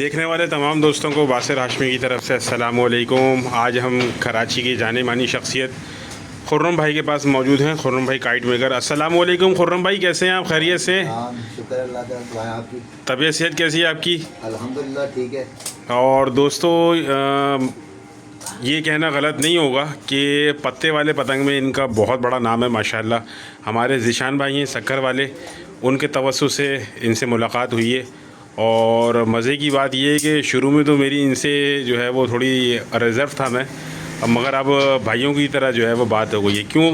देखने वाले तमाम दोस्तों को बासिर हाशमी की तरफ से अस्सलामु अलैकुम। आज हम कराची की जाने मानी शख्सियत खुर्रम भाई के पास मौजूद हैं। खुर्रम भाई काइट मेकर। अस्सलामु अलैकुम खुर्रम भाई, कैसे हैं आप? खैरियत से? शुक्र अल्लाह का। आपकी तबीयत सेहत कैसी है आपकी? अल्हम्दुलिल्लाह ठीक है। और दोस्तों ये कहना गलत नहीं होगा कि पत्ते वाले पतंग में इनका बहुत बड़ा नाम है माशाल्लाह। हमारे ज़िशान भाई हैं सक्कर वाले, उनके तवस्सु से इनसे मुलाकात हुई है। और मज़े की बात ये है कि शुरू में तो मेरी इनसे जो है वो थोड़ी रिज़र्व था मैं, मगर अब भाइयों की तरह जो है वो बात हो गई है। क्यों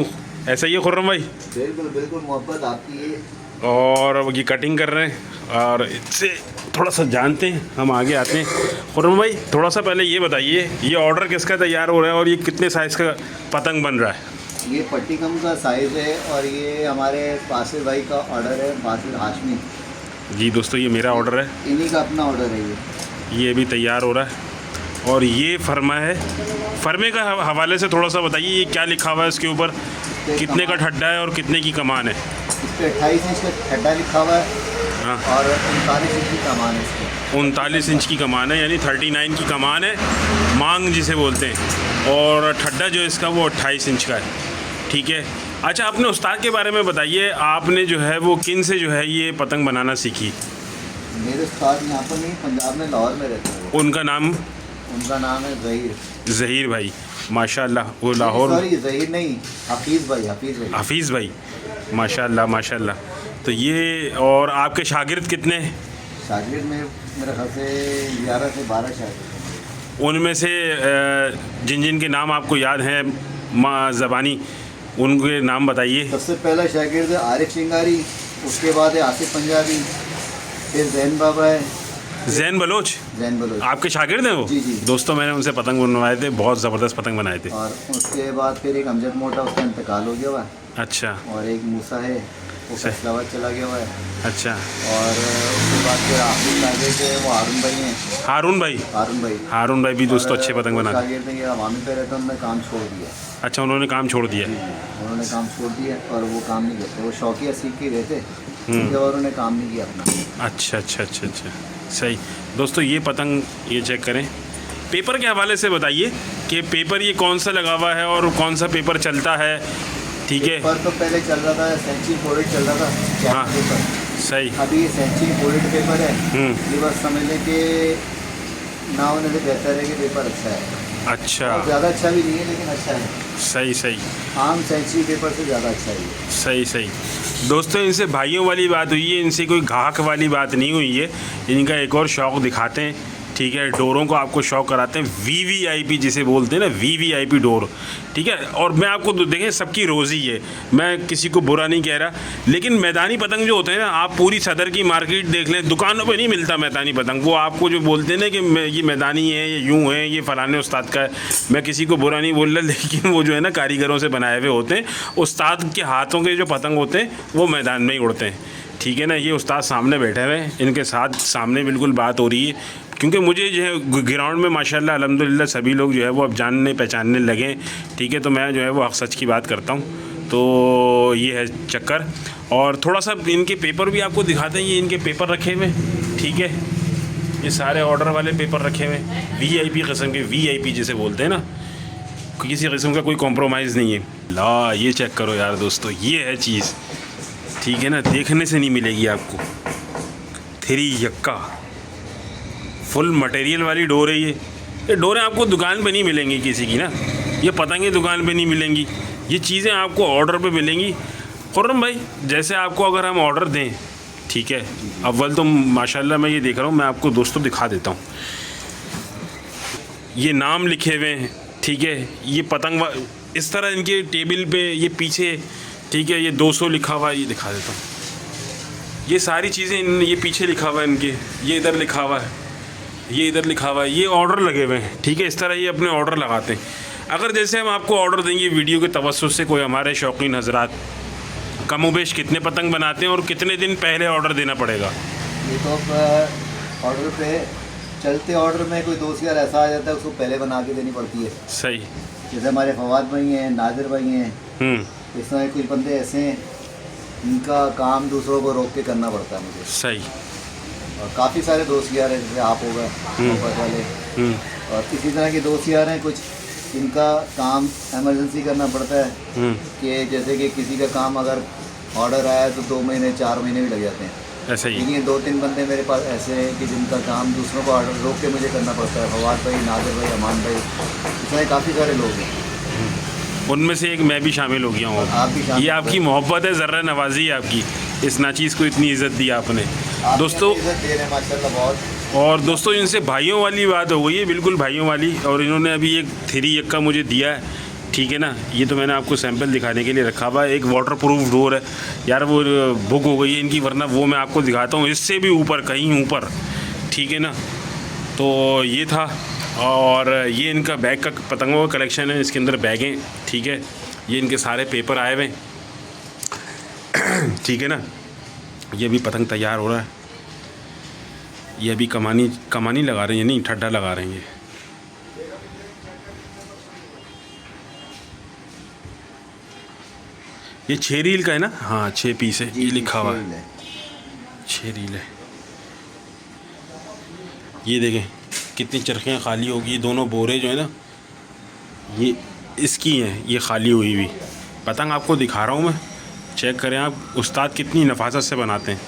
ऐसा ही है खुर्रम भाई? बिल्कुल बिल्कुल मोहब्बत आपकी है। और अब ये कटिंग कर रहे हैं और इससे थोड़ा सा जानते हैं, हम आगे आते हैं। खुर्रम भाई थोड़ा सा पहले ये बताइए, ये ऑर्डर किसका तैयार हो रहा है और ये कितने साइज़ का पतंग बन रहा है? ये पट्टी कम का साइज़ है और ये हमारे बासिर भाई का ऑर्डर है, बासिर हाशमी जी दोस्तों, ये मेरा ऑर्डर है, इन्हीं का अपना ऑर्डर है। ये भी तैयार हो रहा है। और ये फरमा है, फरमे का हवाले से थोड़ा सा बताइए, ये क्या लिखा हुआ है इसके ऊपर? कितने का ठड्डा है और कितने की कमान है? इस पर 28 इंच का ठड्डा लिखा हुआ है। हाँ, और 39 इंच की कमान है इसकी। 39 इंच की कमान है, यानी 39 की कमान है, मांग जिसे बोलते हैं। और ठड्डा जो है इसका वो 28 इंच का है। ठीक है। अच्छा, अपने उस्ताद के बारे में बताइए, आपने जो है वो किन से जो है ये पतंग बनाना सीखी? मेरे उस्ताद यहाँ पर नहीं, पंजाब में, लाहौर में रहते हैं। उनका नाम है ज़हीर भाई। माशाल्लाह, वो लाहौर। सॉरी ज़हीर नहीं, हफीज़ भाई। हफीज़ भाई, माशाल्लाह माशाल्लाह। तो ये, और आपके शागिर्द कितने हैं? शागिर्द में मेरे ख्याल से 11 से 12 शागिर्द। उनमें से जिन जिन के नाम आपको याद हैं माँ ज़बानी, उनके नाम बताइए। सबसे पहला शागिर्द है आरिफ सिंगारी, उसके बाद है आसिफ पंजाबी, फिर जैन बाबा है। जैन बलोच आपके शागिर्द हैं वो? जी जी दोस्तों, मैंने उनसे पतंग बनवाए थे, बहुत ज़बरदस्त पतंग बनाए थे। और उसके बाद फिर एक अमजद मोटा, उसका इंतकाल हो गया हुआ है। अच्छा। और एक मूसा है, वो फैसलाबाद चला गया हुआ है। अच्छा। और उसके बाद फिर आखिरी शागिर्द है वो हारून भाई हैं। हारून भाई भी दोस्तों अच्छे पतंग बनाते हैं। शागिर्द हैं, ये अवामी पे रहते हैं, उन्होंने काम छोड़ दिया। अच्छा, उन्होंने काम छोड़ दिया? उन्होंने काम छोड़ दिया और वो काम नहीं करते, वो शौकिया सीख के गए थे, उसके बाद उन्होंने काम नहीं किया अपना। अच्छा अच्छा अच्छा अच्छा, सही। दोस्तों, ये पतंग ये चेक करें। पेपर के हवाले से बताइए कि पेपर ये कौन सा लगा हुआ है और कौन सा पेपर चलता है? ठीक है। पेपर तो पहले चल रहा था, सेंचुरी बोर्डेड चल रहा था। हाँ, पेपर सही। अभी ये सेंचुरी बोर्डेड पेपर है। ये बस समझ लें कि ना होने से बेहतर है कि पेपर अच्छा है। अच्छा, ज़्यादा अच्छा भी नहीं है लेकिन अच्छा है। सही सही। आम सेंचुरी पेपर से ज़्यादा अच्छा है। सही सही। दोस्तों, इनसे भाइयों वाली बात हुई है, इनसे कोई गाहक वाली बात नहीं हुई है। इनका एक और शौक़ दिखाते हैं। ठीक है, डोरों को आपको शौक़ कराते हैं, VVIP जिसे बोलते हैं ना, VVIP डोर। ठीक है। और मैं आपको देखें, सबकी रोज़ी है, मैं किसी को बुरा नहीं कह रहा, लेकिन मैदानी पतंग जो होते हैं ना, आप पूरी सदर की मार्केट देख लें, दुकानों पे नहीं मिलता मैदानी पतंग। वो आपको जो बोलते हैं ना कि ये मैदानी है, ये यूँ है, ये फ़लाने उस्ताद का है, मैं किसी को बुरा नहीं बोल रहा, लेकिन वो जो है ना कारीगरों से बनाए हुए होते हैं। उस्ताद के हाथों के जो पतंग होते हैं वो मैदान में ही उड़ते हैं। ठीक है ना। ये उस्ताद सामने बैठे हुए हैं, इनके साथ सामने बिल्कुल बात हो रही है, क्योंकि मुझे जो है ग्राउंड में माशाल्लाह अल्हम्दुलिल्लाह सभी लोग जो है वो अब जानने पहचानने लगे। ठीक है। तो मैं जो है वो हक़ सच की बात करता हूँ। तो ये है चक्कर। और थोड़ा सा इनके पेपर भी आपको दिखाते हैं। ये इनके पेपर रखे हुए, ठीक है, ये सारे ऑर्डर वाले पेपर रखे हुए, VIP किस्म के, VIP जिसे बोलते हैं ना, किसी किस्म का कोई कॉम्प्रोमाइज़ नहीं है। ला, ये चेक करो यार दोस्तों, ये है चीज़। ठीक है ना, देखने से नहीं मिलेगी आपको। 3 यक्का फुल मटेरियल वाली डोर है ये डोरें आपको दुकान पे नहीं मिलेंगी किसी की ना, ये पतंगें दुकान पे नहीं मिलेंगी, ये चीज़ें आपको ऑर्डर पे मिलेंगी। खुर्रम भाई, जैसे आपको अगर हम ऑर्डर दें, ठीक है, अव्वल तो माशाल्लाह मैं ये देख रहा हूँ, मैं आपको दोस्तों दिखा देता हूँ, ये नाम लिखे हुए हैं। ठीक है। ये पतंग इस तरह इनके टेबल पे, ये पीछे, ठीक है, ये 200 लिखा हुआ है, ये दिखा देता हूँ। ये सारी चीज़ें ये पीछे लिखा हुआ है इनके, ये इधर लिखा हुआ है, ये इधर लिखा हुआ है, ये ऑर्डर लगे हुए हैं। ठीक है। इस तरह ये अपने ऑर्डर लगाते हैं। अगर जैसे हम आपको ऑर्डर देंगे वीडियो के तवज्जुह से, कोई हमारे शौकीन हजरात कमोबेश कितने पतंग बनाते हैं और कितने दिन पहले ऑर्डर देना पड़ेगा? ये तो ऑर्डर पे चलते ऑर्डर में कोई दोस्त यार ऐसा आ जाता है, उसको पहले बना के देनी पड़ती है। सही। जैसे हमारे फवाद भाई हैं, नादिर भाई हैं, इस तरह कुछ बंदे ऐसे हैं, इनका काम दूसरों को रोक के करना पड़ता है मुझे। सही। और काफ़ी सारे दोस्त यार हैं, जैसे आप हो गए मोहब्बत वाले, और इसी तरह के दोस्त यार हैं कुछ, जिनका काम इमरजेंसी करना पड़ता है कि जैसे कि किसी का काम अगर ऑर्डर आया तो 2 महीने 4 महीने भी लग जाते हैं। ऐसा ही। लेकिन 2-3 बंदे मेरे पास ऐसे हैं कि जिनका काम दूसरों को ऑर्डर रोक के मुझे करना पड़ता है। फवाद भाई, नादिर भाई, अमान भाई, इसमें काफ़ी सारे लोग हैं। उनमें से एक मैं भी शामिल हो गया हूँ। आप भी शामिल ये आपकी मोहब्बत है, ज़र्रा नवाजी है आपकी, इस नाचीज़ को इतनी इज़्ज़त दी आपने दोस्तों। इज़्ज़त दे रहे हैं माशाल्लाह बहुत। और दोस्तों इनसे भाइयों वाली बात हो गई है, बिल्कुल भाइयों वाली। और इन्होंने अभी एक 3 का मुझे दिया है, ठीक है ना। ये तो मैंने आपको सैंपल दिखाने के लिए रखा हुआ है। एक वाटर प्रूफ डोर है यार, वो बुक हो गई है इनकी, वरना वो मैं आपको दिखाता हूँ इससे भी ऊपर, कहीं ऊपर, ठीक है ना। तो ये था। और ये इनका बैग का, पतंगों का कलेक्शन है, इसके अंदर बैगें, ठीक है। ये इनके सारे पेपर आए हुए ठीक है ना। ये अभी पतंग तैयार हो रहा है। ये अभी कमानी लगा रहे हैं, नहीं ठड्डा लगा रहे हैं ये। ये 6 रील का है ना? हाँ 6 पीस है, ये लिखा हुआ है 6 रील है। ये देखें कितनी चरखियाँ खाली होगी। ये दोनों बोरे जो है ना, ये इसकी हैं, ये खाली हुई हुई पतंग आपको दिखा रहा हूँ मैं। चेक करें आप, उस्ताद कितनी नफासत से बनाते हैं।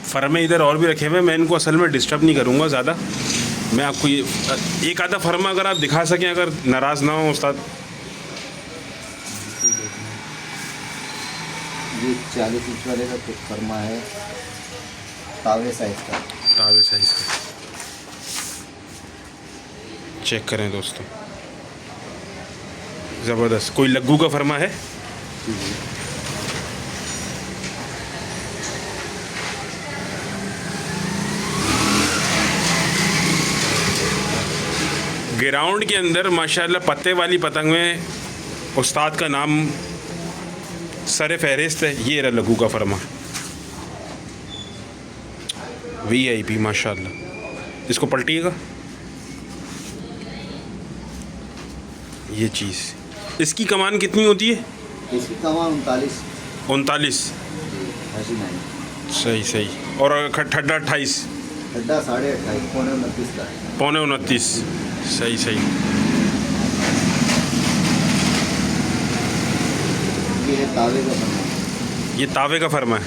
फर्मे इधर और भी रखे हुए हैं, मैं इनको असल में डिस्टर्ब नहीं करूँगा ज़्यादा। मैं आपको ये एक आधा फर्मा अगर आप दिखा सकें, अगर नाराज़ ना हो उस्ताद। ये 40 इंच वाले का फर्मा है, तावे साइज़ का। तावे साइज़ का चेक करें दोस्तों, ज़बरदस्त। कोई लग्गू का फर्मा है? ग्राउंड के अंदर माशाल्लाह पत्ते वाली पतंग में उस्ताद का नाम सर फहरिस्त है। ये रहा लग्गू का फर्मा, VIP माशाल्लाह। इसको पलटिएगा, ये चीज़। इसकी कमान कितनी होती है? इसकी कमान 39। 39। सही सही। और ठड्डा 28। ठड्डा 28.5, पौने 29 का। पौने 29। सही सही। ये है तावे का फर्मा। ये तावे का फर्मा है,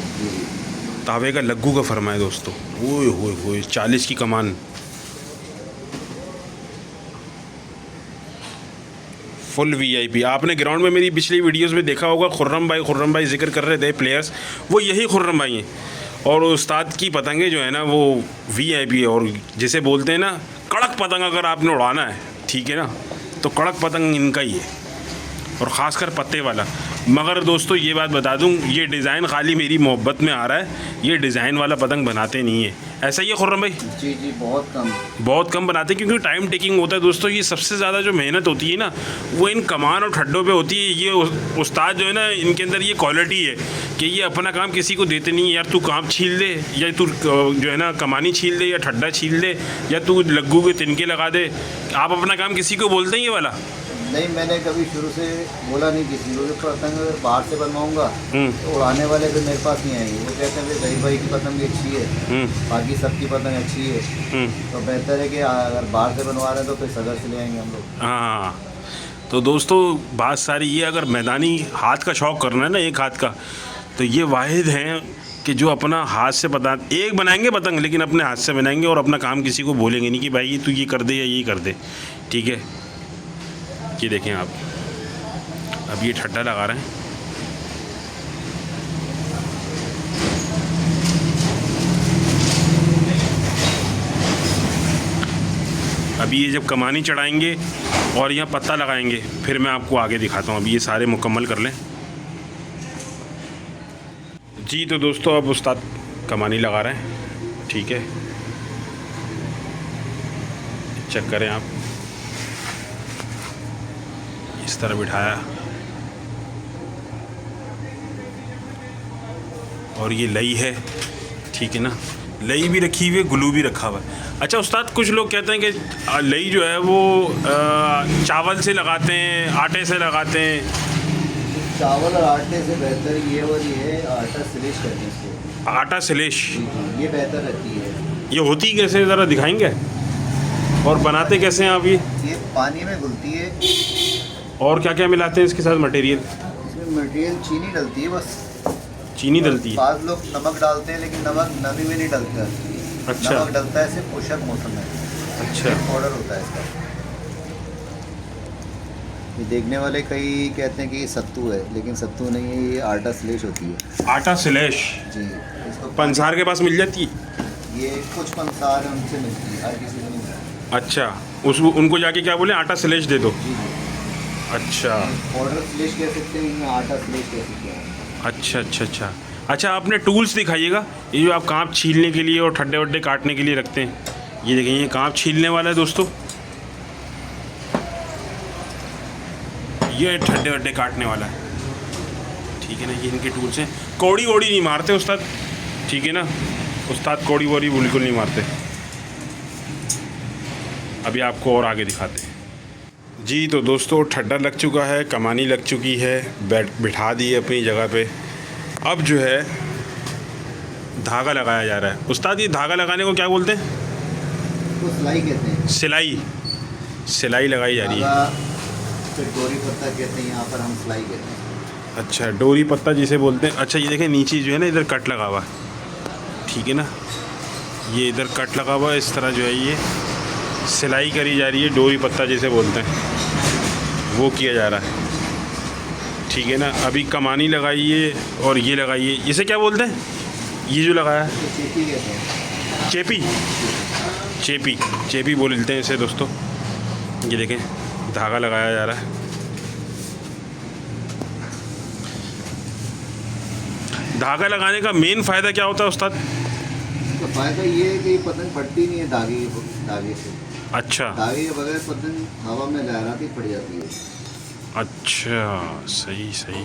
तावे का लग्गू का फर्मा है दोस्तों। ओए होए होए, 40 की कमान, फुल VIP। आपने ग्राउंड में मेरी पिछली वीडियोस में देखा होगा, खुर्रम भाई जिक्र कर रहे थे प्लेयर्स, वो यही खुर्रम भाई हैं। और उस्ताद की पतंगे जो है ना वो VIP है। और जिसे बोलते हैं ना कड़क पतंग, अगर आपने उड़ाना है, ठीक है ना, तो कड़क पतंग इनका ही है, और ख़ासकर पत्ते वाला। मगर दोस्तों ये बात बता दूं, ये डिज़ाइन खाली मेरी मोहब्बत में आ रहा है, ये डिज़ाइन वाला पतंग बनाते नहीं है। ऐसा ही है खुर्रम भाई? जी बहुत कम बनाते हैं, क्योंकि टाइम टेकिंग होता है दोस्तों। ये सबसे ज़्यादा जो मेहनत होती है ना, वो इन कमान और ठड्डों पे होती है। ये उस्ताद जो है ना, इनके अंदर ये क्वालिटी है कि ये अपना काम किसी को देते नहीं। यार तू काम छील दे, या तू जो है ना कमानी छील दे, या ठड्डा छील दे, या तू लग्गू के तिनके लगा दे। आप अपना काम किसी को बोलते हैं ये वाला? नहीं, मैंने कभी शुरू से बोला नहीं किसी को कि पतंग अगर बाहर से बनवाऊंगा तो उड़ाने वाले भी मेरे पास नहीं आएंगे। वो कहते हैं गरीब भाई की पतंग भी अच्छी है, बाकी सबकी पतंग अच्छी है, तो बेहतर है कि अगर बाहर से बनवा रहे हैं तो फिर सदर से ले आएंगे हम लोग। हाँ, तो दोस्तों बात सारी ये, अगर मैदानी हाथ का शौक़ करना है ना, एक हाथ का, तो ये वाहिद हैं कि जो अपना हाथ से एक बनाएंगे पतंग, लेकिन अपने हाथ से बनाएंगे और अपना काम किसी को बोलेंगे नहीं कि भाई तू ये कर दे या ये कर दे, ठीक है। ये देखें आप, अब ये ठड्डा लगा रहे हैं। अभी ये जब कमानी चढ़ाएंगे और यहाँ पत्ता लगाएंगे, फिर मैं आपको आगे दिखाता हूँ। अभी ये सारे मुकम्मल कर लें जी। तो दोस्तों अब उस्ताद कमानी लगा रहे हैं, ठीक है। चेक करें आप, इस तरह बिठाया, और ये लई है, ठीक है ना। लई भी रखी हुई है, ग्लू भी रखा हुआ है। अच्छा उस्ताद, कुछ लोग कहते हैं कि लई जो है वो चावल से लगाते हैं, आटे से लगाते हैं। चावल और आटे से बेहतर ये वाली है, आटा स्लिश करते हैं इसको। आटा स्लेश, ये बेहतर रहती है। ये होती कैसे ज़रा दिखाएंगे, और बनाते कैसे हैं आप ये? ये पानी में घुलती है। और क्या क्या मिलाते हैं इसके साथ मटेरियल? इसमें मटेरियल चीनी डलती है बस। चीनी डलती है? बाद लोग नमक डालते हैं, लेकिन नमक नमी में नहीं डलता। अच्छा। नमक डलता है सिर्फ पोषक मौसम में। अच्छा। पाउडर होता है इसका। ये देखने वाले कई कहते हैं कि ये सत्तू है, लेकिन सत्तू नहीं है, ये आटा स्लेश होती है। आटा स्लेश जी। इसको पंसार के पास मिल जाती है? ये कुछ पंसार है उनसे मिलती है, हर किसी को नहीं मिलती। अच्छा, उनको जाके क्या बोले, आटा स्लेश दे दो? जी जी। अच्छा पाउडर स्लेश कह सकते हैं, इनमें आटा स्लेश कह सकते हैं। अच्छा अच्छा अच्छा अच्छा। आपने टूल्स दिखाइएगा, ये जो आप कांप छीलने के लिए और ठड्डे वड्डे काटने के लिए रखते हैं। ये देखिए, ये कांप छीलने वाला है दोस्तों, ये ठड्डे वड्डे काटने वाला है, ठीक है ना। ये इनके टूल्स हैं। कौड़ी वोड़ी नहीं मारते उस्ताद, ठीक है ना, उस्ताद कौड़ी वोड़ी बिल्कुल नहीं मारते। अभी आपको और आगे दिखाते हैं जी। तो दोस्तों, ठड्डा लग चुका है, कमानी लग चुकी है, बिठा दी है अपनी जगह पे। अब जो है धागा लगाया जा रहा है। उस्ताद, ये धागा लगाने को क्या बोलते हैं? तो सिलाई कहते हैं। सिलाई, सिलाई लगाई जा रही है। फिर डोरी पत्ता कहते हैं, यहाँ पर हम सिलाई कहते हैं। अच्छा, डोरी पत्ता जिसे बोलते हैं। अच्छा, ये देखें नीचे जो है ना, इधर कट लगा हुआ है, ठीक है ना, ये इधर कट लगा हुआ है, इस तरह जो है ये सिलाई करी जा रही है। डोरी पत्ता जिसे बोलते हैं वो किया जा रहा है, ठीक है ना। अभी कमानी लगाइए और ये लगाइए, इसे क्या बोलते हैं? ये जो लगाया है चेपी कहते हैं। चेपी, चेपी, चेपी बोलते हैं इसे दोस्तों। ये देखें, धागा लगाया जा रहा है। धागा लगाने का मेन फ़ायदा क्या होता है उस्ताद? तो फ़ायदा ये है कि पतंग फटती नहीं है धागे से। अच्छा, धागे के बगैर पतंग हवा में लहराती फट जाती है। अच्छा, सही सही।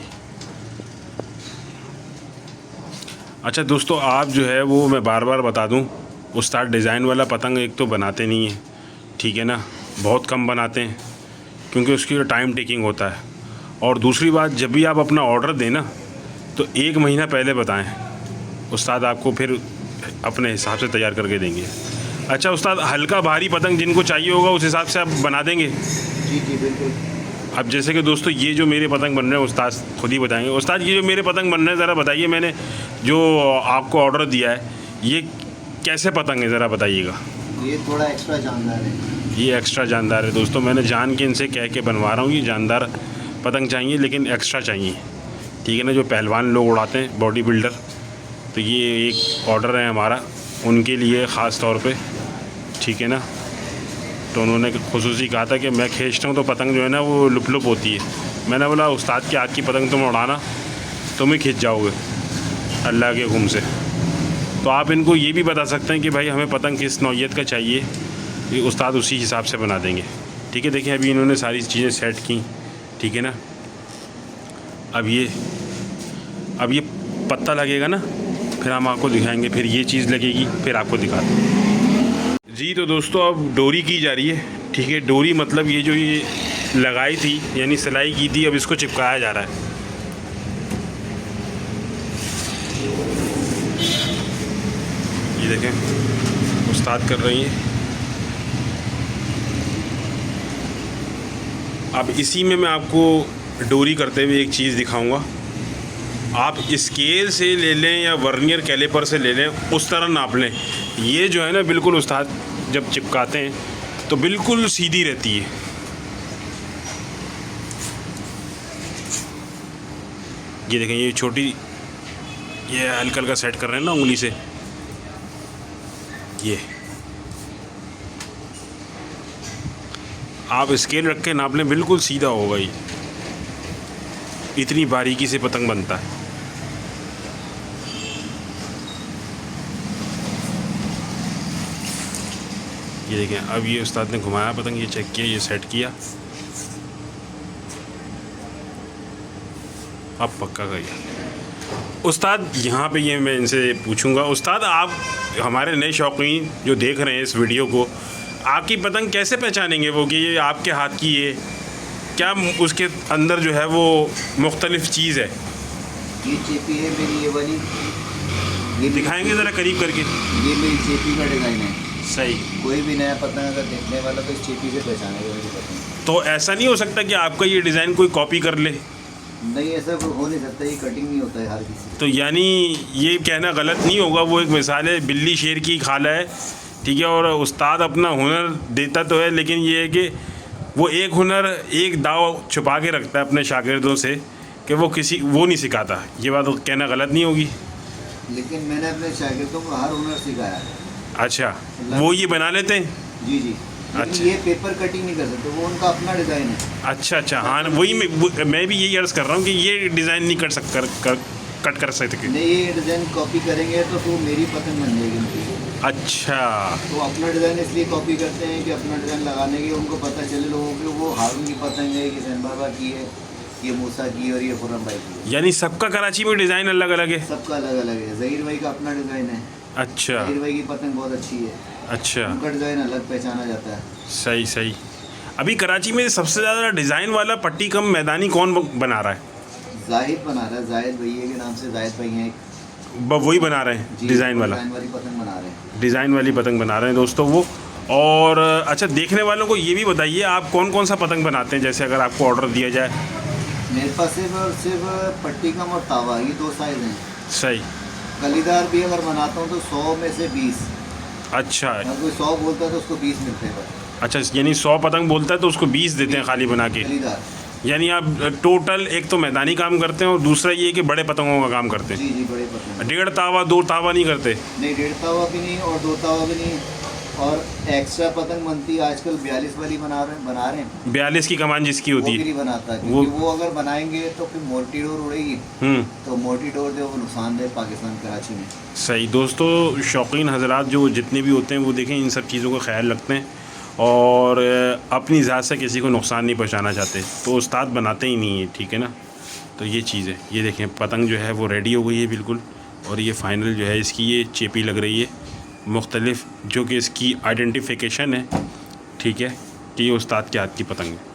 अच्छा दोस्तों, आप जो है वो मैं बार बार बता दूं, उस्ताद डिज़ाइन वाला पतंग एक तो बनाते नहीं है, ठीक है ना, बहुत कम बनाते हैं, क्योंकि उसकी टाइम टेकिंग होता है। और दूसरी बात, जब भी आप अपना ऑर्डर दें ना, तो 1 महीना पहले बताएं, उस्ताद आपको फिर अपने हिसाब से तैयार करके देंगे। अच्छा उस्ताद, हल्का भारी पतंग जिनको चाहिए होगा उस हिसाब से आप बना देंगे? जी जी बिल्कुल। अब जैसे कि दोस्तों, ये जो मेरे पतंग बन रहे हैं, उस्ताद खुद ही बताएंगे। उस्ताद, ये जो मेरे पतंग बन रहे हैं, ज़रा बताइए, मैंने जो आपको ऑर्डर दिया है, ये कैसे पतंग है, ज़रा बताइएगा। ये थोड़ा एक्स्ट्रा जानदार है। ये एक्स्ट्रा जानदार है दोस्तों, मैंने जान के इनसे कह के बनवा रहा हूँ। ये जानदार पतंग चाहिए, लेकिन एक्स्ट्रा चाहिए, ठीक है ना। जो पहलवान लोग उड़ाते हैं, बॉडी बिल्डर, तो ये एक ऑर्डर है हमारा उनके लिए ख़ास तौर पे, ठीक है ना। तो उन्होंने खुसूसी कहा था कि मैं खींचता हूँ तो पतंग जो है ना वो लुप लुप होती है। मैंने बोला, उस्ताद की आग की पतंग तुम उड़ाना, तुम ही खींच जाओगे अल्लाह के हुक्म से। तो आप इनको ये भी बता सकते हैं कि भाई हमें पतंग किस नौइयत का चाहिए, ये उस्ताद उसी हिसाब से बना देंगे, ठीक है। देखिए, अभी इन्होंने सारी चीज़ें सेट की, ठीक है ना। अब ये पत्ता लगेगा ना, फिर हम आपको दिखाएंगे, फिर ये चीज़ लगेगी, फिर आपको दिखाते हैं जी। तो दोस्तों, अब डोरी की जा रही है, ठीक है। डोरी मतलब ये जो ये लगाई थी, यानी सिलाई की थी, अब इसको चिपकाया जा रहा है। ये देखें, उस्ताद कर रही हैं। अब इसी में मैं आपको डोरी करते हुए एक चीज़ दिखाऊंगा। आप स्केल से ले लें या वर्नियर कैलिपर से ले लें, उस तरह नाप लें। ये जो है ना, बिल्कुल उस्ताद जब चिपकाते हैं तो बिल्कुल सीधी रहती है। ये देखें, ये छोटी, ये हल्का हल्का सेट कर रहे हैं ना उंगली से, ये आप स्केल रख के नाप लें, बिल्कुल सीधा होगा। ये इतनी बारीकी से पतंग बनता है। ये देखें, अब ये उस्ताद ने घुमाया पतंग, ये चेक किया, ये सेट किया, अब पक्का गया। उस्ताद यहाँ पे ये मैं इनसे पूछूंगा, उस्ताद आप हमारे नए शौकीन जो देख रहे हैं इस वीडियो को, आपकी पतंग कैसे पहचानेंगे वो कि ये आपके हाथ की है? क्या उसके अंदर जो है वो मुख्तलिफ चीज़ है? ये चेपी है मेरी, ये वाली। ये दिखाएंगे ज़रा करीब करके। ये मेरी चेपी का डिज़ाइन है। सही। कोई भी नया पतंग अगर देखने वाला तो इस चेपी से पहचानेगा मेरी पतंग। तो ऐसा नहीं हो सकता कि आपका ये डिज़ाइन कोई कॉपी कर ले? नहीं, ऐसा हो नहीं सकता, ये कटिंग नहीं होता है हर किसी। तो यानी ये कहना गलत नहीं होगा, वो एक मिसाल है, बिल्ली शेर की खाला है, ठीक है। और उस्ताद अपना हुनर देता तो है, लेकिन ये है कि वो एक हुनर एक दाव छुपा के रखता है अपने शागिर्दों से कि वो नहीं सिखाता। ये बात कहना गलत नहीं होगी? लेकिन मैंने अपने शागिर्दों को हर हुनर सिखाया है। अच्छा, वो ये बना लेते हैं? जी जी। अच्छा। ये पेपर कटिंग नहीं कर सकते, वो उनका अपना डिज़ाइन है। अच्छा अच्छा, हाँ वही मैं भी यही अर्ज़ कर रहा हूँ कि ये डिज़ाइन नहीं कट कर सकते। नहीं, ये डिज़ाइन कॉपी करेंगे तो वो मेरी पतंग बन जाएगी उनकी। अच्छा। तो अपना डिज़ाइन इसलिए कॉपी करते हैं कि अपना डिज़ाइन लगाने की उनको पता चले लोगों को वो हारून की पतंग है, कि सैन बाबा की है, ये मूसा की और ये खुर्रम भाई की है। यानी सबका कराची में डिज़ाइन अलग अलग है? सबका अलग अलग है। ज़हीर भाई का अपना डिज़ाइन है। अच्छा। ज़हीर भाई की पतंग बहुत अच्छी है। अच्छा, उनका डिज़ाइन अलग पहचाना जाता है। सही सही। अभी कराची में सबसे ज़्यादा डिज़ाइन वाला पट्टी कम मैदानी कौन बना रहा है? जाहिद बना रहा है, जाहिद भैया के नाम से जाहिद भाई हैं एक। वही बना रहे हैं डिज़ाइन वाला? डिज़ाइन वाली पतंग बना रहे हैं। डिज़ाइन वाली पतंग बना रहे हैं दोस्तों वो। और अच्छा, देखने वालों को ये भी बताइए आप कौन कौन सा पतंग बनाते हैं, जैसे अगर आपको ऑर्डर दिया जाए? मेरे पास सिर्फ पट्टी कम और तावा, ये 2 साइज़ हैं। सही। कलीदार भी अगर बनाता हूँ तो 100 में से 20। अच्छा अगर कोई 100 बोलता है तो उसको 20 मिलते हैं बस। अच्छा, यानी 100 पतंग बोलता है तो उसको 20 देते हैं खाली बना के? कलीदार। यानी आप टोटल एक तो मैदानी काम करते हैं और दूसरा ये कि बड़े पतंगों का काम करते जी जी, बड़े पतंग। हैं? 1.5 तावा 2 तावा नहीं करते? नहीं, 1.5 तावा भी नहीं और 2 तावा भी नहीं। और एक्स्ट्रा पतंग बनती है आजकल 42 वाली बना रहे हैं। 42 की कमान जिसकी होती वो भी है नहीं बनाता, क्योंकि वो अगर बनाएंगे तो फिर मोटी डोर उड़ेगी। तो मोटी डोर जो वो नुकसानदेह पाकिस्तान कराची में। सही। दोस्तों, शौकीन हजरात जो जितने भी होते हैं वो देखें इन सब चीज़ों का ख्याल रखते हैं और अपनी ज़ात से किसी को नुकसान नहीं पहुंचाना चाहते, तो उस्ताद बनाते ही नहीं है, ठीक है ना। तो ये चीज़ है। ये देखें पतंग जो है वो रेडी हो गई है बिल्कुल, और ये फ़ाइनल जो है इसकी ये चेपी लग रही है मुख्तलिफ, जो कि इसकी आइडेंटिफिकेशन है, ठीक है, कि ये उस्ताद के हाथ की पतंग है।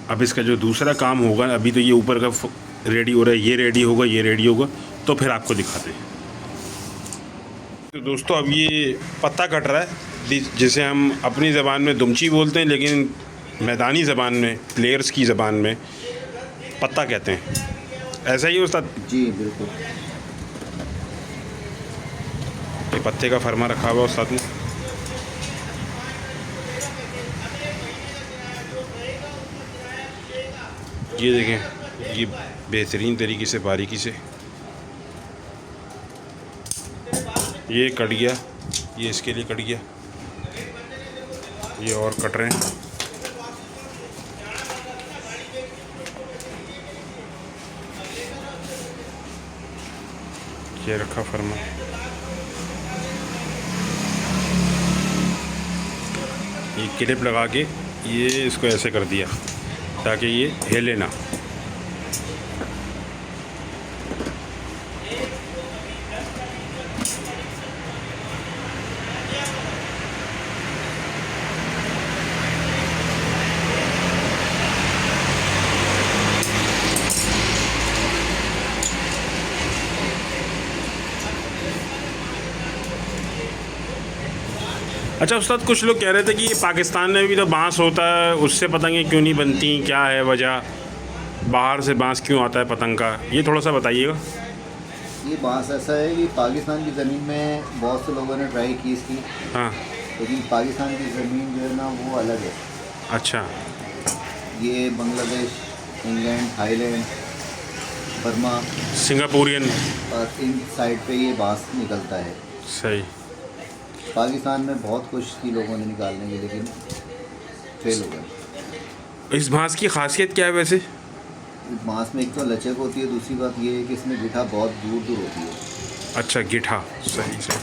अब इसका जो दूसरा काम होगा, अभी तो ये ऊपर का रेडी हो रहा है, ये रेडी होगा, ये रेडी होगा, तो फिर आपको दिखाते हैं। तो दोस्तों, अब ये पत्ता कट रहा है, जिसे हम अपनी ज़बान में दुमची बोलते हैं, लेकिन मैदानी ज़बान में, प्लेयर्स की ज़बान में पत्ता कहते हैं। ऐसा ही है उस्ताद? जी बिल्कुल। ये पत्ते का फरमा रखा हुआ उस्ताद ने। ये देखें, ये बेहतरीन तरीके से बारीकी से ये कट गया, ये इसके लिए कट गया, ये और कट रहे हैं। ये रखा फरमा, ये क्लिप लगा के ये इसको ऐसे कर दिया ताकि ये हिले ना। अच्छा उस्ताद, कुछ लोग कह रहे थे कि ये पाकिस्तान में भी तो बांस होता है, उससे पतंगें क्यों नहीं बनती, क्या है वजह, बाहर से बांस क्यों आता है पतंग का, ये थोड़ा सा बताइएगा। ये बांस ऐसा है कि पाकिस्तान की ज़मीन में बहुत से लोगों ने ट्राई की इसकी। हाँ। लेकिन पाकिस्तान की ज़मीन जो है ना वो अलग है। अच्छा। ये Bangladesh, England, Thailand, Burma, Singaporean और इन साइड पे ये बांस निकलता है। सही। पाकिस्तान में बहुत कोशिश की लोगों ने निकालने की, लेकिन फेल हो गए। इस बांस की खासियत क्या है वैसे? बांस में एक तो लचक होती है, दूसरी बात ये है कि इसमें गिठा बहुत दूर दूर होती है। अच्छा, गिठा, सही सही।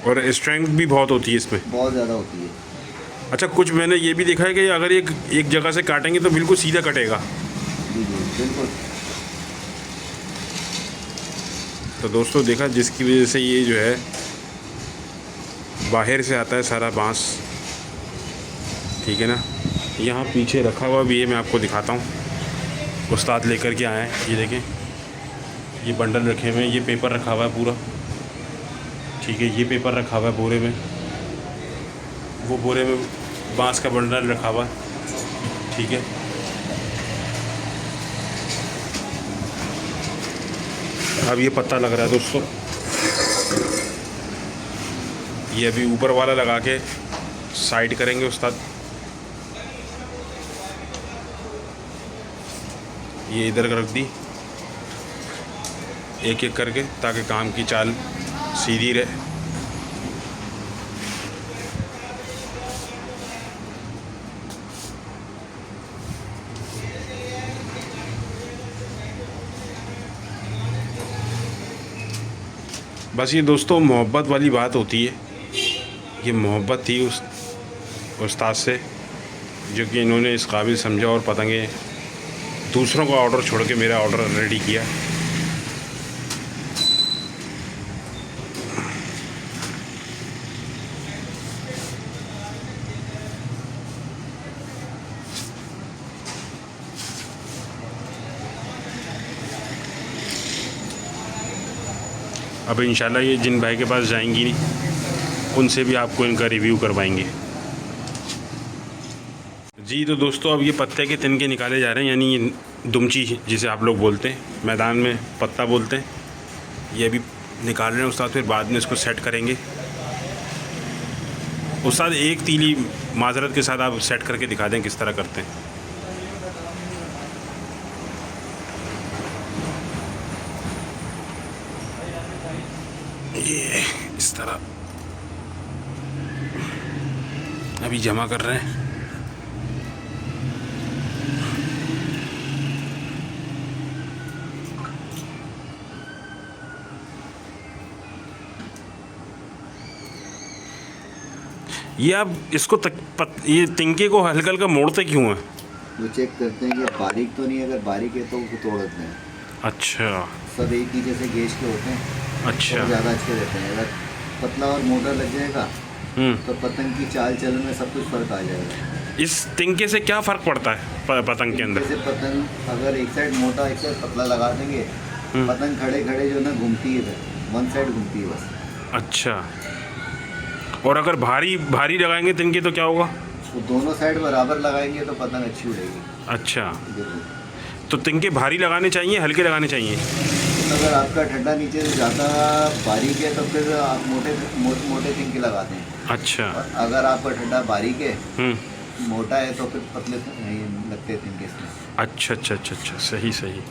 और स्ट्रेंथ भी बहुत होती है इसमें? बहुत ज़्यादा होती है। अच्छा, कुछ मैंने ये भी देखा है कि अगर एक जगह से काटेंगे तो बिल्कुल सीधा कटेगा। जी जी बिल्कुल। तो दोस्तों देखा, जिसकी वजह से ये जो है बाहर से आता है सारा बांस, ठीक है ना। यहाँ पीछे रखा हुआ भी है, मैं आपको दिखाता हूँ, उस्ताद लेकर के आए हैं। ये देखें, ये बंडल रखे हुए हैं, ये पेपर रखा हुआ है पूरा, ठीक है। ये पेपर रखा हुआ है बोरे में, वो बोरे में बांस का बंडल रखा हुआ है, ठीक है। अब ये पत्ता लग रहा है दोस्तों, ये अभी ऊपर वाला लगा के साइड करेंगे उस्ताद। ये इधर रख दी एक एक करके, ताकि काम की चाल सीधी रहे। बस ये दोस्तों मोहब्बत वाली बात होती है, ये मोहब्बत थी उस उस्ताद से, जो कि इन्होंने इस काबिल समझा और पतंगे दूसरों का ऑर्डर छोड़ के मेरा ऑर्डर रेडी किया। अब इंशाल्लाह ये जिन भाई के पास जाएंगी नहीं, उनसे भी आपको इनका रिव्यू करवाएंगे। जी तो दोस्तों, अब ये पत्ते के तिनके निकाले जा रहे हैं, यानी ये दुमची जिसे आप लोग बोलते हैं, मैदान में पत्ता बोलते हैं। ये अभी निकाल रहे हैं उस्ताद, फिर बाद में इसको सेट करेंगे। उस्ताद एक तीली माजरत के साथ आप सेट करके दिखा दें किस तरह करते हैं। ये इस तरह अभी जमा कर रहे हैं। ये आप इसको ये तिनके को हल्का हल्का मोड़ते क्यों हैं? वो चेक करते हैं कि बारीक तो नहीं, अगर बारीक है तो उसको तोड़ देते हैं। अच्छा, सब एक ही जैसे गेज के होते हैं, अच्छा, तो ज़्यादा अच्छे रहते हैं। अगर पतला और मोटा लग जाएगा तो पतंग की चाल चलन में सब कुछ फ़र्क आ जाएगा। इस तिनके से क्या फ़र्क पड़ता है पतंग के अंदर? जैसे पतंग अगर एक साइड मोटा एक साइड पतला लगा देंगे, पतंग खड़े खड़े जो ना घूमती है, वन साइड घूमती है बस। अच्छा, और अगर भारी भारी लगाएंगे तिनके तो क्या होगा? तो दोनों साइड बराबर लगाएंगे तो पतंग अच्छी उड़ेगी। अच्छा, तो तिनके भारी लगाने चाहिए, हल्के लगाने चाहिए? अगर आपका ठंडा नीचे से ज़्यादा बारीक है तो फिर आप मोटे तिनके लगाते हैं। अच्छा, और अगर आपका ठंडा बारीक है, मोटा है, तो फिर पतले लगते हैं तिनके इसमें। अच्छा अच्छा अच्छा अच्छा, सही सही।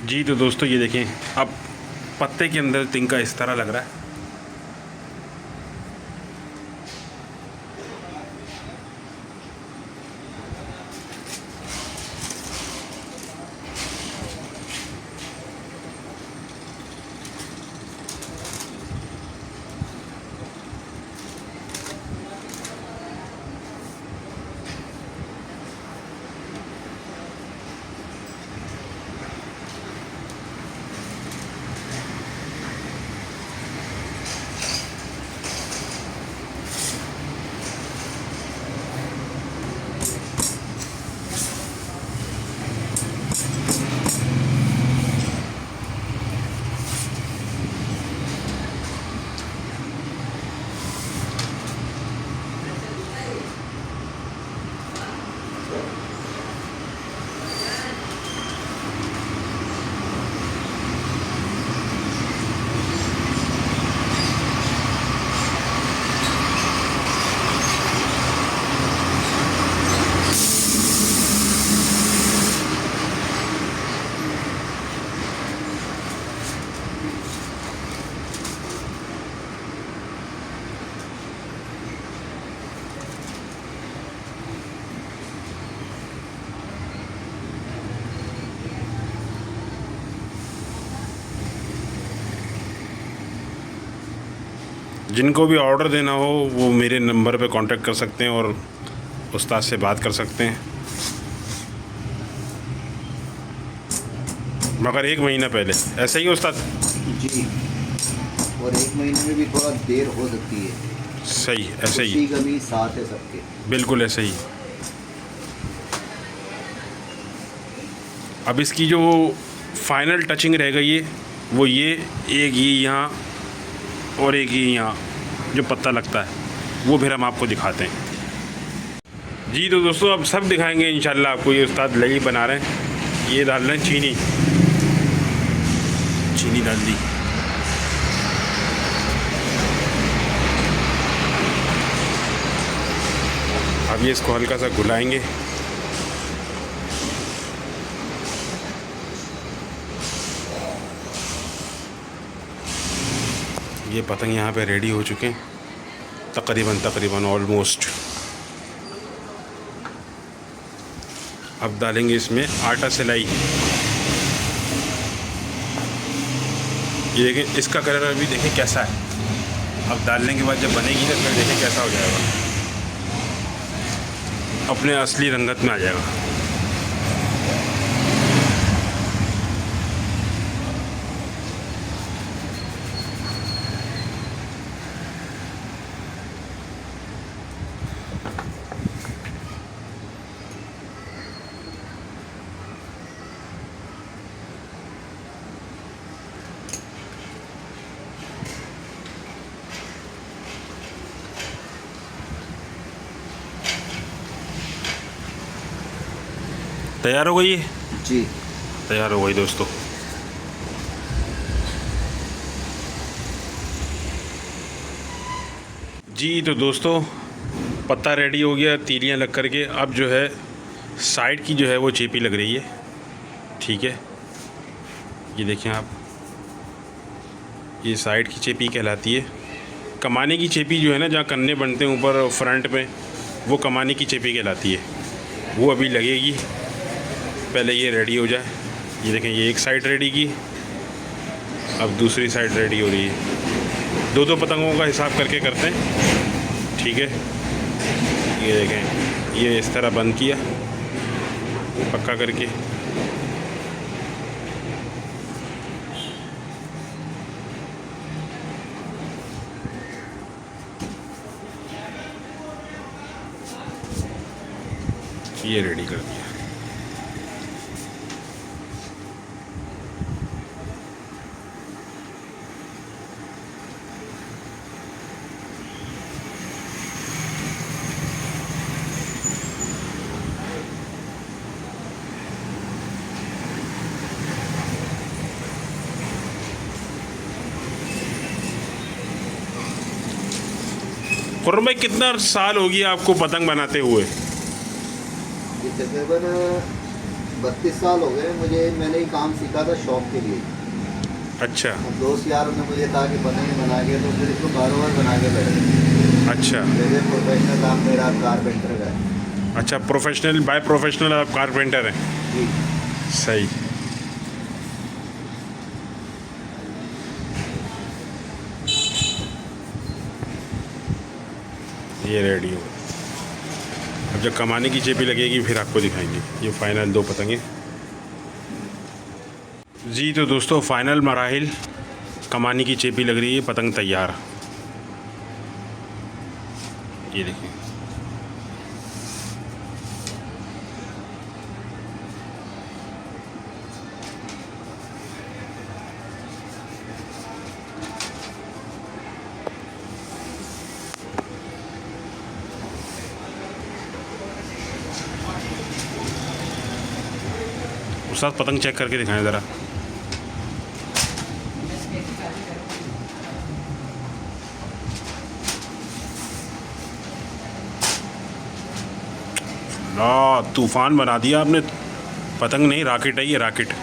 जी तो दोस्तों, ये देखें, अब पत्ते के अंदर तिनका इस तरह लग रहा है। जिनको भी ऑर्डर देना हो वो मेरे नंबर पे कांटेक्ट कर सकते हैं और उस्ताद से बात कर सकते हैं, मगर 1 महीना पहले। ऐसा ही है उस्ताद? जी, और 1 महीने में भी थोड़ा देर हो सकती है। सही, ऐसे ही, खुशी गमी साथ है सबके। बिल्कुल ऐसे ही। अब इसकी जो फाइनल टचिंग रह गई है वो ये एक ये यहाँ और एक ये यहाँ जो पत्ता लगता है वो फिर हम आपको दिखाते हैं। जी तो दोस्तों अब सब दिखाएंगे इंशाल्लाह आपको। ये उस्ताद लगी बना रहे हैं, ये डाल रहे हैं चीनी, चीनी डाल दी। अब ये इसको हल्का सा घुलाएंगे। ये पतंग यहाँ पे रेडी हो चुके हैं तकरीबन ऑलमोस्ट। अब डालेंगे इसमें आटा सिलाई। ये देखें इसका कलर अभी देखें कैसा है। अब डालने के बाद जब बनेगी ना फिर देखें कैसा हो जाएगा, अपने असली रंगत में आ जाएगा। तैयार हो गई है? जी, तैयार हो गई दोस्तों। जी तो दोस्तों पत्ता रेडी हो गया, तीलियां लग कर के। अब जो है साइड की जो है वो चेपी लग रही है, ठीक है। ये देखें आप, ये साइड की चेपी कहलाती है। कमाने की चेपी जो है ना, जहाँ कन्ने बनते हैं ऊपर फ्रंट में, वो कमाने की चेपी कहलाती है। वो अभी लगेगी, पहले ये रेडी हो जाए। ये देखें ये एक साइड रेडी की, अब दूसरी साइड रेडी हो रही है। 2-2 पतंगों का हिसाब करके करते हैं, ठीक है। ये देखें ये इस तरह बंद किया पक्का करके। ये रेडी कर दिया। खुर्रम भाई कितना साल हो गया आपको पतंग बनाते हुए? ये तकरीबन 32 साल हो गए मुझे। मैंने ही काम सीखा था शौक के लिए। अच्छा अब दोस्त यारों ने मुझे कहा कि पतंग बना के, तो फिर इसको कारोबार बना के बैठे। अच्छा जैसे प्रोफेशनल काम मेरा कारपेंटर का है। अच्छा, प्रोफेशनल बाय प्रोफेशनल आप कारपेंटर हैं? जी, सही। ये रेडी हो। अब जब कमाने की चेपी लगेगी फिर आपको दिखाएंगे। ये फाइनल 2 पतंगे। जी तो दोस्तों फाइनल मराहिल, कमानी की चेपी लग रही है, पतंग तैयार। ये देखिए उस्ताद पतंग चेक करके दिखाएं ज़रा। तूफ़ान बना दिया आपने। पतंग नहीं रॉकेट है ये, रॉकेट।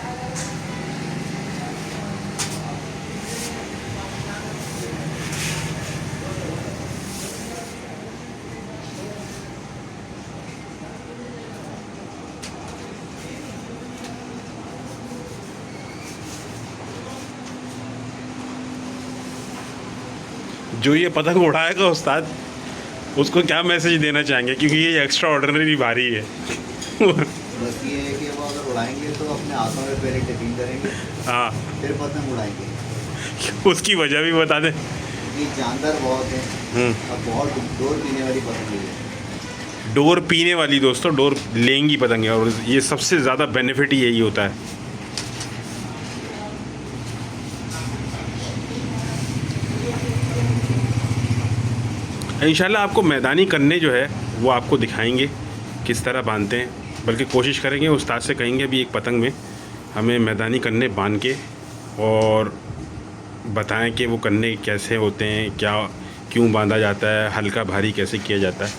जो ये पतंग उड़ाएगा उस्ताद, उसको क्या मैसेज देना चाहेंगे, क्योंकि ये एक्स्ट्रा ऑर्डिनरी भारी है। बस ये है कि वो अगर उड़ाएंगे तो अपने हाथों में पहले टिफिन करेंगे, हाँ, फिर पतंग उड़ाएंगे। उसकी वजह भी बता दें। ये जानदार बहुत है और बहुत डोर पीने वाली पतंग है। डोर पीने वाली दोस्तों, डोर लेंगी पतंगे, और ये सबसे ज़्यादा बेनिफिट ही यही होता है। इंशाल्लाह आपको मैदानी कन्ने जो है वो आपको दिखाएंगे किस तरह बांधते हैं, बल्कि कोशिश करेंगे, उस्ताद से कहेंगे अभी एक पतंग में हमें मैदानी कन्ने बांध के और बताएं कि वो कन्ने कैसे होते हैं, क्या क्यों बांधा जाता है, हल्का भारी कैसे किया जाता है।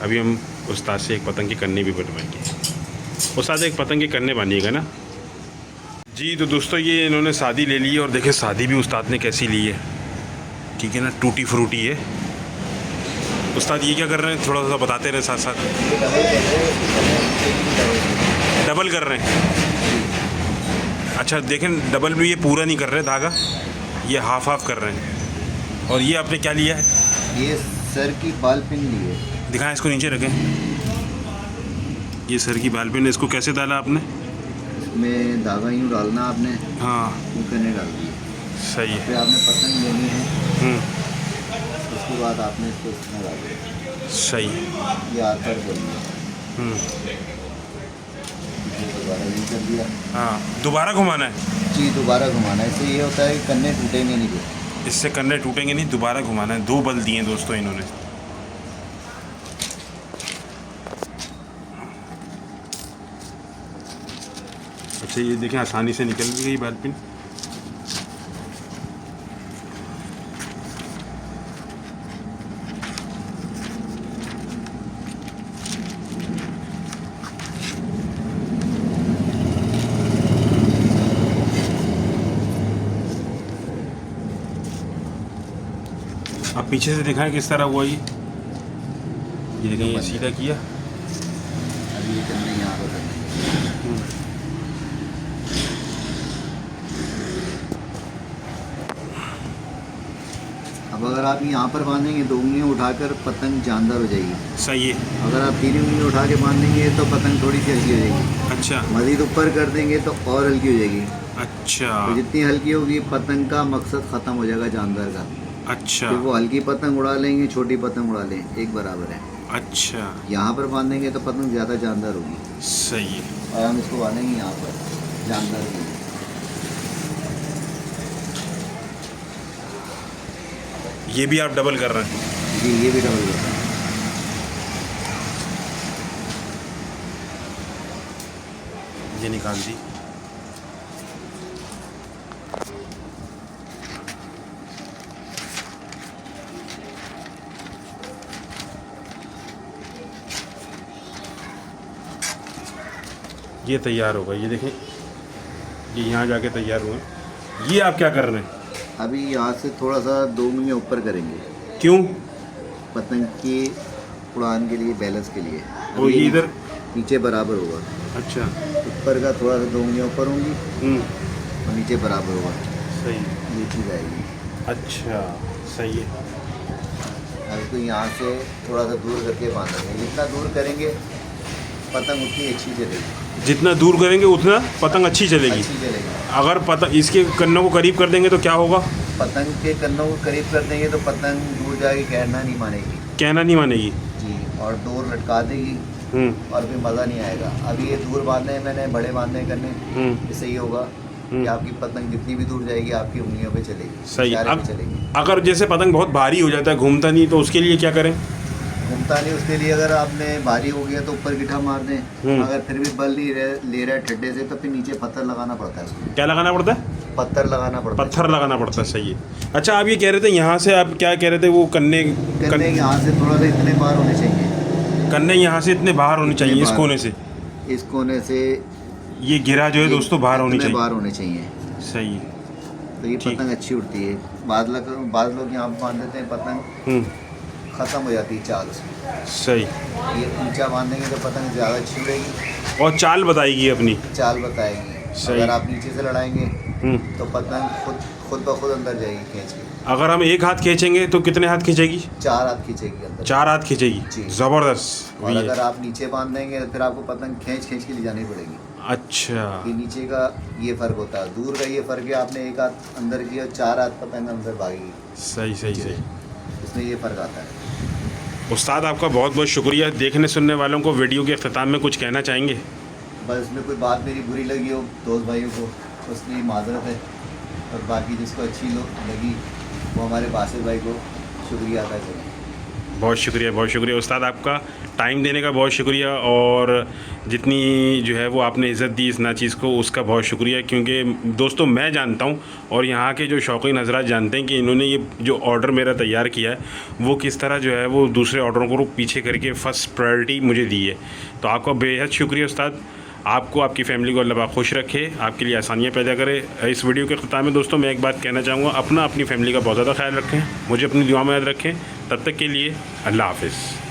अभी हम उस्ताद से एक पतंग के कन्ने भी बनवाएंगे। उस्ताद एक पतंग के कन्ने बांधिएगा ना जी। तो दोस्तों ये इन्होंने शादी ले ली है, और देखिए शादी भी उस्ताद ने कैसी ली है, ठीक है ना, टूटी फ्रूटी है। उस्ताद ये क्या कर रहे हैं, थोड़ा सा बताते रहे साथ साथ। डबल कर रहे हैं, अच्छा देखें, डबल भी ये पूरा नहीं कर रहे धागा, ये हाफ हाफ कर रहे हैं। और ये आपने क्या लिया है? ये सर की बाल पिन ली है। दिखाएं, इसको नीचे रखें। ये सर की बाल पिन, इसको कैसे डाला आपने? इसमें धागा यूँ डालना आपने, हाँ, यूँ करने डाल दिए। सही है। फिर आपने पतंग लेनी है, उसके बाद आपने इसको इसमें डाल दिया। सही। ये आकर कर दिया, दोबारा यूँ कर दिया। हाँ, दोबारा घुमाना है जी, दोबारा घुमाना है। इससे ये होता है कि कन्ने टूटेंगे नहीं फिर। इससे कन्ने टूटेंगे नहीं, दोबारा घुमाना है। 2 बल दिए हैं दोस्तों इन्होंने। अच्छा ये देखें, आसानी से निकल भी गई बाल पिन। अब पीछे से दिखाएं किस तरह हुआ ये देखें, ये सीधा किया। अभी ये कन्ने यहाँ पर करने हैं। अब अगर आप यहाँ पर बांधेंगे 2 उंगलियाँ उठाकर पतंग जानदार हो जाएगी। सही है। अगर आप 3 उंगलियाँ उठा के बांधेंगे तो पतंग थोड़ी सी हल्की हो जाएगी। अच्छा, मज़ीद ऊपर कर देंगे तो और हल्की हो जाएगी। अच्छा, तो जितनी हल्की होगी पतंग का मकसद ख़त्म हो जाएगा जानदार का। अच्छा, फिर वो हल्की पतंग उड़ा लेंगे, छोटी पतंग उड़ा लें, एक बराबर है। अच्छा, यहाँ पर बांधेंगे तो पतंग ज़्यादा जानदार होगी। सही है। और हम इसको बांधेंगे यहाँ पर जानदार की। ये भी आप डबल कर रहे हैं? जी, ये भी डबल होता है। ये निकाल दी। ये तैयार होगा, ये देखें, ये यहाँ जाके तैयार हुए। ये आप क्या कर रहे हैं? अभी यहाँ से थोड़ा सा 2 उंगलियाँ ऊपर करेंगे। क्यों? पतंग की उड़ान के लिए, बैलेंस के लिए। और ये इधर नीचे बराबर होगा। अच्छा, ऊपर का थोड़ा सा 2 उंगलियाँ ऊपर होंगी और नीचे बराबर होगा। सही, ये चीज़ आएगी। अच्छा, सही है। अब इसको यहाँ से थोड़ा सा दूर करके बांधेंगे। जितना दूर करेंगे पतंग उतनी अच्छी चलेगी। जितना दूर करेंगे उतना पतंग अच्छी चलेगी। अच्छी चलेगी। अगर पतंग इसके कन्नों को करीब कर देंगे तो क्या होगा? पतंग के कन्नों को करीब कर देंगे तो पतंग दूर जाके कहना नहीं मानेगी। कहना नहीं मानेगी जी, और डोर लटका देगी और फिर मज़ा नहीं आएगा। अभी ये दूर बांधे हैं मैंने, बड़े बांधे हैं करने, इससे ये होगा कि आपकी पतंग जितनी भी दूर जाएगी आपकी उंगलियों पे चलेगी। सही। इशारे पे चलेगी। अगर जैसे पतंग बहुत भारी हो जाता है, घूमता नहीं, तो उसके लिए क्या करें? घूमता नहीं, उसके लिए अगर आपने भारी हो गया तो ऊपर गिठा मार दें। अगर फिर भी बल नहीं ले रहा है ठड्डे से तो फिर नीचे पत्थर लगाना पड़ता है उसमें। क्या लगाना पड़ता है? पत्थर लगाना पड़ता है। पत्थर लगाना पड़ता है, सही है। अच्छा, आप ये कह रहे थे यहाँ से, आप क्या कह रहे थे, वो कन्ने यहाँ से थोड़ा सा इतने बार होने चाहिए। कन्ने यहाँ से इतने बाहर होने चाहिए, इस कोने से, इस कोने से ये गिरा जो है दोस्तों बाहर होनी चाहिए। बाहर होने चाहिए। सही है। तो ये पतंग अच्छी उड़ती है। बाद लोग यहाँ बांध देते हैं पतंग, ख़त्म हो जाती है चाल उसमें। सही। ये ऊंचा बांधेंगे तो पतंग ज़्यादा अच्छी उड़ेगी और चाल बताएगी अपनी। चाल बताएगी। सही। अगर आप नीचे से लड़ाएंगे तो पतंग खुद ब खुद अंदर जाएगी खींच के। अगर हम एक हाथ खींचेंगे तो कितने हाथ खींचेगी? 4 हाथ खींचेगी अंदर। 4 हाथ खींचेगी। जी। ज़बरदस्त। और अगर आप नीचे बांध देंगे तो फिर आपको पतंग खींच के ले जानी पड़ेगी। अच्छा, कि नीचे का ये फ़र्क होता है, दूर का ये फ़र्क है। आपने एक हाथ अंदर किया, 4 हाथ पतंग अंदर भागेगी। सही सही सही। इसमें ये फ़र्क आता है। उस्ताद आपका बहुत बहुत शुक्रिया। देखने सुनने वालों को वीडियो के अख्ताम में कुछ कहना चाहेंगे? बस इसमें कोई बात मेरी बुरी लगी हो दोस्त भाइयों को, उसकी माजरत है। और बाकी जिसको अच्छी लगी वो हमारे बासित भाई को शुक्रिया अदा करें। बहुत शुक्रिया उस्ताद, आपका टाइम देने का बहुत शुक्रिया, और जितनी जो है वो आपने इज़्ज़त दी इस नाचीज़ को उसका बहुत शुक्रिया। क्योंकि दोस्तों मैं जानता हूँ और यहाँ के जो शौकीन हज़रात जानते हैं कि इन्होंने ये जो ऑर्डर मेरा तैयार किया है वो किस तरह जो है वो दूसरे ऑर्डरों को पीछे करके फ़र्स्ट प्रायोरिटी मुझे दी है। तो आपका बेहद शुक्रिया उस्ताद। आपको, आपकी फ़ैमिली को अल्लाह पाक खुश रखे, आपके लिए आसानियाँ पैदा करे। इस वीडियो के ख़त्म में दोस्तों मैं एक बात कहना चाहूँगा, अपनी फ़ैमिली का बहुत ज़्यादा ख्याल रखें, मुझे अपनी दुआ में याद रखें। तब तक के लिए अल्लाह हाफ़िज़।